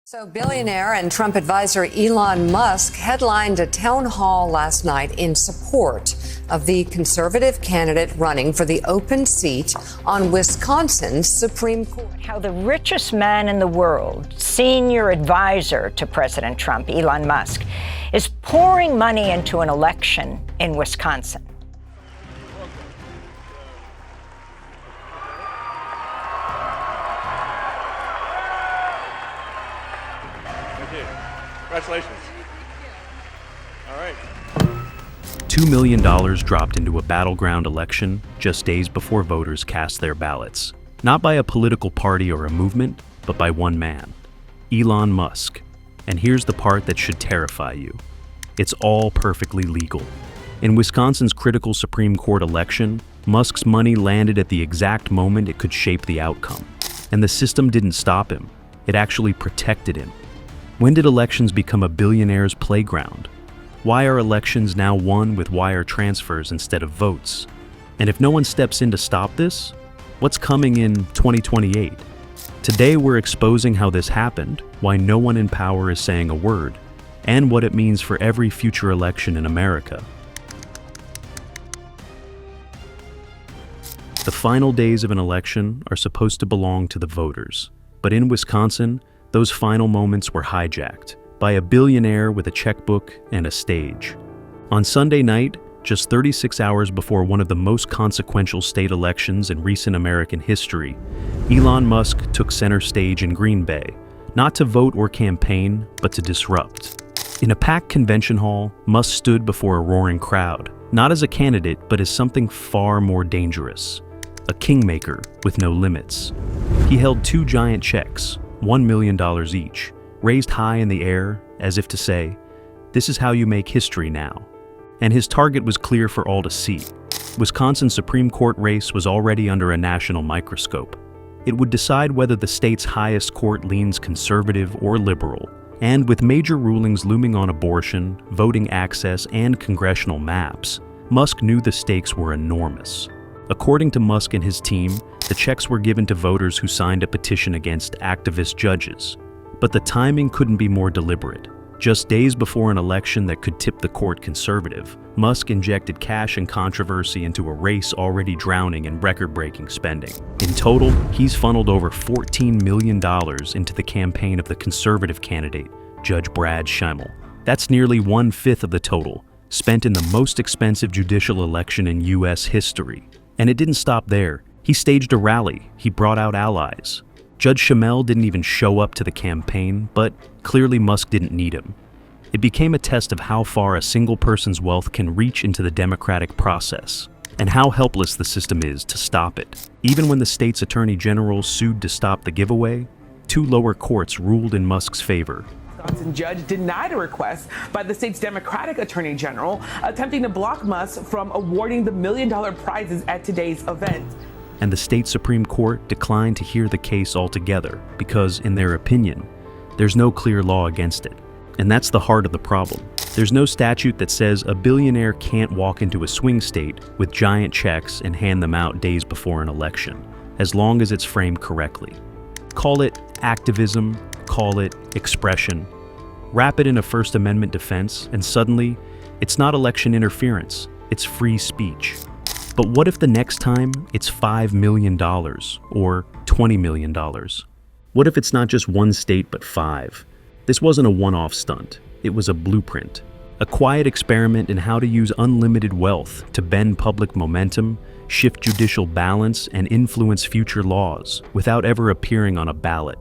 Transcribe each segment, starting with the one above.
So billionaire and Trump advisor Elon Musk headlined a town hall last night in support of the conservative candidate running for the open seat on Wisconsin's Supreme Court. How the richest man in the world, senior advisor to President Trump, Elon Musk, is pouring money into an election in Wisconsin. Congratulations. All right. $2 million dropped into a battleground election just days before voters cast their ballots. Not by a political party or a movement, but by one man, Elon Musk. And here's the part that should terrify you. It's all perfectly legal. In Wisconsin's critical Supreme Court election, Musk's money landed at the exact moment it could shape the outcome. And the system didn't stop him. It actually protected him. When did elections become a billionaire's playground? Why are elections now won with wire transfers instead of votes? And if no one steps in to stop this, what's coming in 2028? Today we're exposing how this happened, why no one in power is saying a word, and what it means for every future election in America. The final days of an election are supposed to belong to the voters, but in Wisconsin, those final moments were hijacked by a billionaire with a checkbook and a stage. On Sunday night, just 36 hours before one of the most consequential state elections in recent American history, Elon Musk took center stage in Green Bay, not to vote or campaign, but to disrupt. In a packed convention hall, Musk stood before a roaring crowd, not as a candidate, but as something far more dangerous, a kingmaker with no limits. He held two giant checks, $1 million each, raised high in the air as if to say, "This is how you make history now." And his target was clear for all to see. Wisconsin's Supreme Court race was already under a national microscope. It would decide whether the state's highest court leans conservative or liberal. And with major rulings looming on abortion, voting access, and congressional maps, Musk knew the stakes were enormous. According to Musk and his team, the checks were given to voters who signed a petition against activist judges. But the timing couldn't be more deliberate. Just days before an election that could tip the court conservative, Musk injected cash and controversy into a race already drowning in record-breaking spending. In total, he's funneled over $14 million into the campaign of the conservative candidate, Judge Brad Schemmel. That's nearly 1/5 of the total, spent in the most expensive judicial election in U.S. history. And it didn't stop there. He staged a rally. He brought out allies. Judge Schemmel didn't even show up to the campaign, but clearly Musk didn't need him. It became a test of how far a single person's wealth can reach into the democratic process, and how helpless the system is to stop it. Even when the state's attorney general sued to stop the giveaway, two lower courts ruled in Musk's favor. Wisconsin judge denied a request by the state's Democratic Attorney General attempting to block Musk from awarding the $1 million prizes at today's event. And the state Supreme Court declined to hear the case altogether because, in their opinion, there's no clear law against it. And that's the heart of the problem. There's no statute that says a billionaire can't walk into a swing state with giant checks and hand them out days before an election, as long as it's framed correctly. Call it activism, call it expression. Wrap it in a First Amendment defense, and suddenly, it's not election interference, it's free speech. But what if the next time it's $5 million or $20 million? What if it's not just one state but 5? This wasn't a one-off stunt. It was a blueprint. A quiet experiment in how to use unlimited wealth to bend public momentum, shift judicial balance, and influence future laws without ever appearing on a ballot.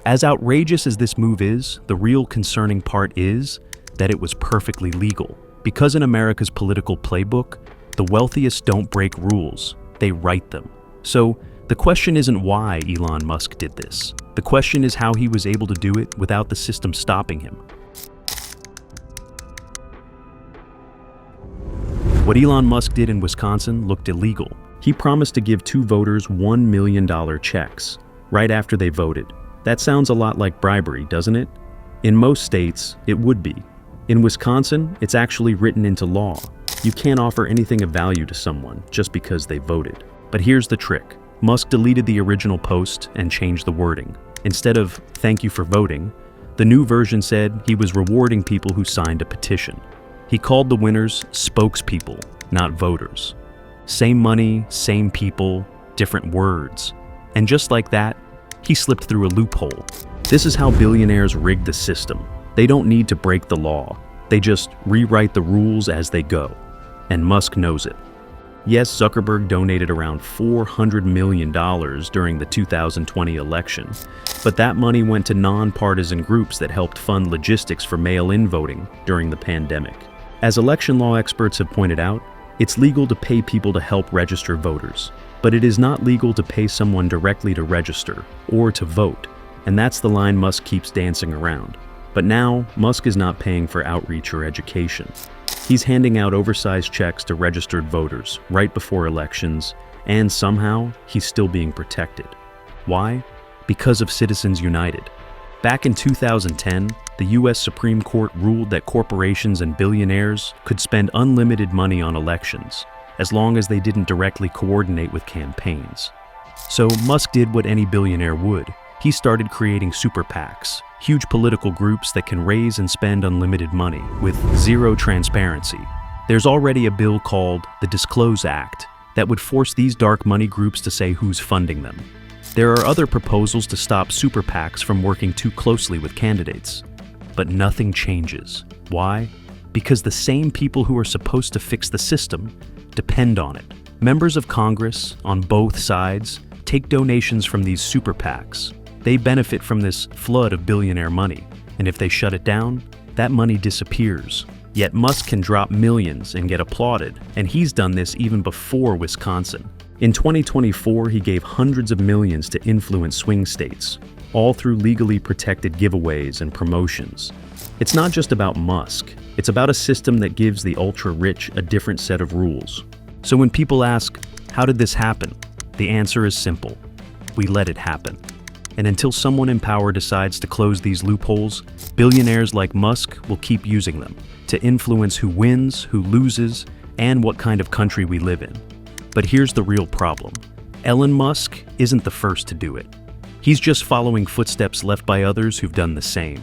As outrageous as this move is, the real concerning part is that it was perfectly legal. Because in America's political playbook, the wealthiest don't break rules, they write them. So, the question isn't why Elon Musk did this. The question is how he was able to do it without the system stopping him. What Elon Musk did in Wisconsin looked illegal. He promised to give two voters $1 million checks right after they voted. That sounds a lot like bribery, doesn't it? In most states, it would be. In Wisconsin, it's actually written into law. You can't offer anything of value to someone just because they voted. But here's the trick. Musk deleted the original post and changed the wording. Instead of "thank you for voting," The new version said he was rewarding people who signed a petition. He called the winners spokespeople, not voters. Same money, same people, different words. And just like that, he slipped through a loophole. This is how billionaires rig the system. They don't need to break the law. They just rewrite the rules as they go. And Musk knows it. Yes, Zuckerberg donated around $400 million during the 2020 election, but that money went to nonpartisan groups that helped fund logistics for mail-in voting during the pandemic. As election law experts have pointed out, it's legal to pay people to help register voters, but it is not legal to pay someone directly to register or to vote, and that's the line Musk keeps dancing around. But now, Musk is not paying for outreach or education. He's handing out oversized checks to registered voters right before elections, and somehow, he's still being protected. Why? Because of Citizens United. Back in 2010, the US Supreme Court ruled that corporations and billionaires could spend unlimited money on elections, as long as they didn't directly coordinate with campaigns. So Musk did what any billionaire would. He started creating super PACs, huge political groups that can raise and spend unlimited money with zero transparency. There's already a bill called the Disclose Act that would force these dark money groups to say who's funding them. There are other proposals to stop super PACs from working too closely with candidates. But nothing changes. Why? Because the same people who are supposed to fix the system depend on it. Members of Congress, on both sides, take donations from these super PACs. They benefit from this flood of billionaire money, and if they shut it down, that money disappears. Yet Musk can drop millions and get applauded, and he's done this even before Wisconsin. In 2024, he gave hundreds of millions to influence swing states, all through legally protected giveaways and promotions. It's not just about Musk, it's about a system that gives the ultra-rich a different set of rules. So when people ask, how did this happen? The answer is simple. We let it happen. And until someone in power decides to close these loopholes, billionaires like Musk will keep using them to influence who wins, who loses, and what kind of country we live in. But here's the real problem. Elon Musk isn't the first to do it. He's just following footsteps left by others who've done the same.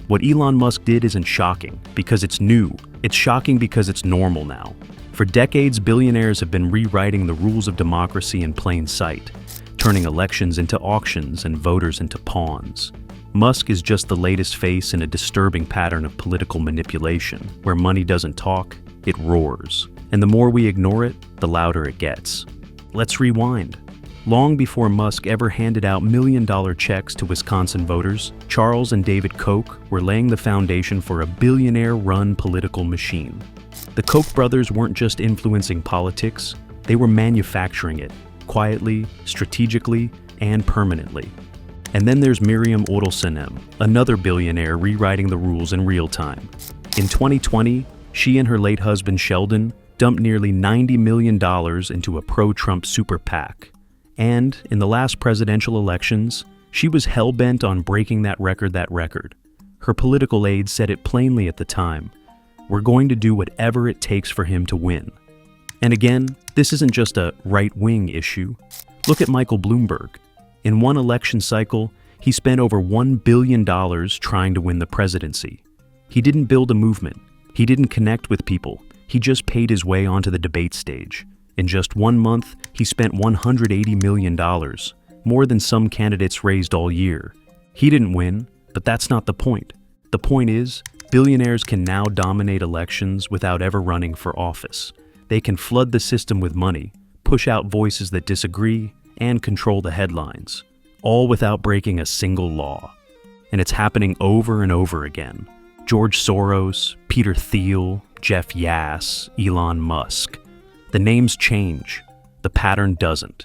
What Elon Musk did isn't shocking because it's new. It's shocking because it's normal now. For decades, billionaires have been rewriting the rules of democracy in plain sight, turning elections into auctions and voters into pawns. Musk is just the latest face in a disturbing pattern of political manipulation, where money doesn't talk, it roars. And the more we ignore it, the louder it gets. Let's rewind. Long before Musk ever handed out million-dollar checks to Wisconsin voters, Charles and David Koch were laying the foundation for a billionaire-run political machine. The Koch brothers weren't just influencing politics, they were manufacturing it, quietly, strategically, and permanently. And then there's Miriam Adelson, another billionaire rewriting the rules in real time. In 2020, she and her late husband Sheldon dumped nearly $90 million into a pro-Trump super PAC. And in the last presidential elections, she was hell-bent on breaking that record. Her political aide said it plainly at the time. We're going to do whatever it takes for him to win. And again, this isn't just a right-wing issue. Look at Michael Bloomberg. In one election cycle, he spent over $1 billion trying to win the presidency. He didn't build a movement. He didn't connect with people. He just paid his way onto the debate stage. In just 1 month, he spent $180 million, more than some candidates raised all year. He didn't win, but that's not the point. The point is, billionaires can now dominate elections without ever running for office. They can flood the system with money, push out voices that disagree, and control the headlines, all without breaking a single law. And it's happening over and over again. George Soros, Peter Thiel, Jeff Yass, Elon Musk. The names change, the pattern doesn't.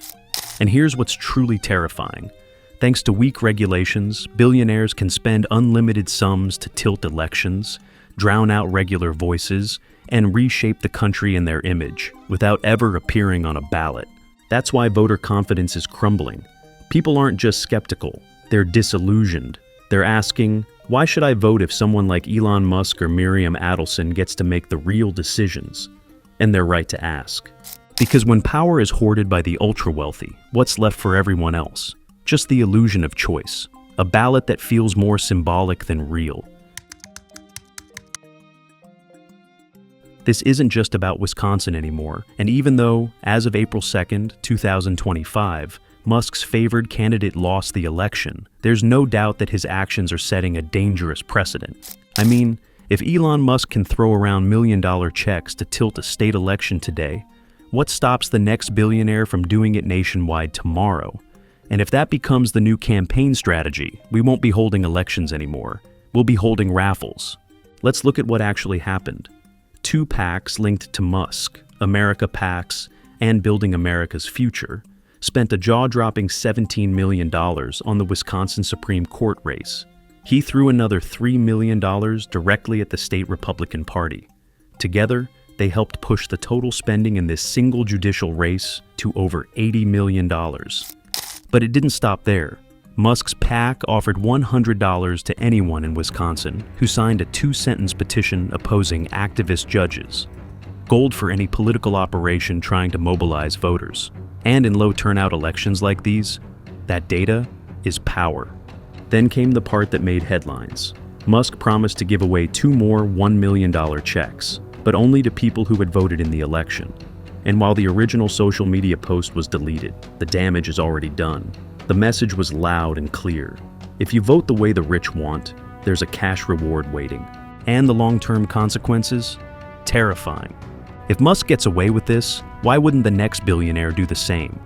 And here's what's truly terrifying. Thanks to weak regulations, billionaires can spend unlimited sums to tilt elections, drown out regular voices, and reshape the country in their image without ever appearing on a ballot. That's why voter confidence is crumbling. People aren't just skeptical, they're disillusioned. They're asking, why should I vote if someone like Elon Musk or Miriam Adelson gets to make the real decisions? And they're right to ask. Because when power is hoarded by the ultra-wealthy, what's left for everyone else? just the illusion of choice, a ballot that feels more symbolic than real. This isn't just about Wisconsin anymore, and even though, as of April 2nd, 2025, Musk's favored candidate lost the election, there's no doubt that his actions are setting a dangerous precedent. I mean, if Elon Musk can throw around million-dollar checks to tilt a state election today, what stops the next billionaire from doing it nationwide tomorrow? And if that becomes the new campaign strategy, we won't be holding elections anymore. We'll be holding raffles. Let's look at what actually happened. 2 PACs linked to Musk, America PACs, and Building America's Future, spent a jaw-dropping $17 million on the Wisconsin Supreme Court race. He threw another $3 million directly at the state Republican Party. Together, they helped push the total spending in this single judicial race to over $80 million. But it didn't stop there. Musk's PAC offered $100 to anyone in Wisconsin who signed a 2-sentence petition opposing activist judges. Gold for any political operation trying to mobilize voters. And in low-turnout elections like these, that data is power. Then came the part that made headlines. Musk promised to give away 2 more $1 million checks, but only to people who had voted in the election. And while the original social media post was deleted, the damage is already done. The message was loud and clear. If you vote the way the rich want, there's a cash reward waiting. And the long-term consequences? Terrifying. If Musk gets away with this, why wouldn't the next billionaire do the same?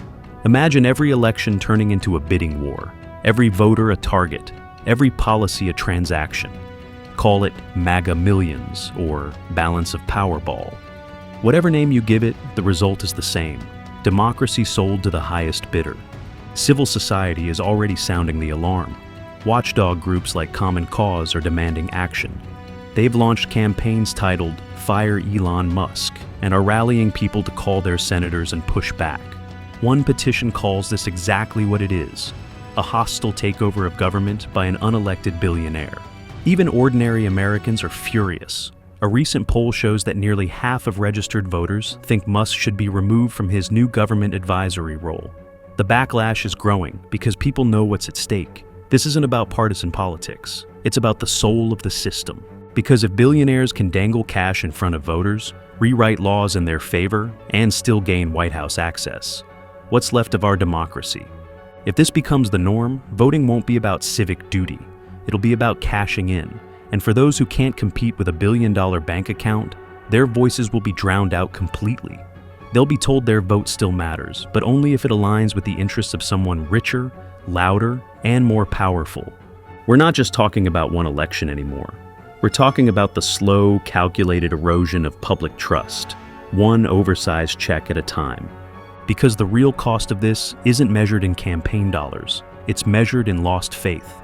Imagine every election turning into a bidding war, every voter a target, every policy a transaction. Call it MAGA Millions or Balance of Powerball. Whatever name you give it, the result is the same. Democracy sold to the highest bidder. Civil society is already sounding the alarm. Watchdog groups like Common Cause are demanding action. They've launched campaigns titled Fire Elon Musk and are rallying people to call their senators and push back. One petition calls this exactly what it is, a hostile takeover of government by an unelected billionaire. Even ordinary Americans are furious. A recent poll shows that nearly half of registered voters think Musk should be removed from his new government advisory role. The backlash is growing because people know what's at stake. This isn't about partisan politics. It's about the soul of the system. Because if billionaires can dangle cash in front of voters, rewrite laws in their favor, and still gain White House access, what's left of our democracy? If this becomes the norm, voting won't be about civic duty. It'll be about cashing in. And for those who can't compete with a billion-dollar bank account, their voices will be drowned out completely. They'll be told their vote still matters, but only if it aligns with the interests of someone richer, louder, and more powerful. We're not just talking about one election anymore. We're talking about the slow, calculated erosion of public trust, one oversized check at a time. Because the real cost of this isn't measured in campaign dollars, it's measured in lost faith.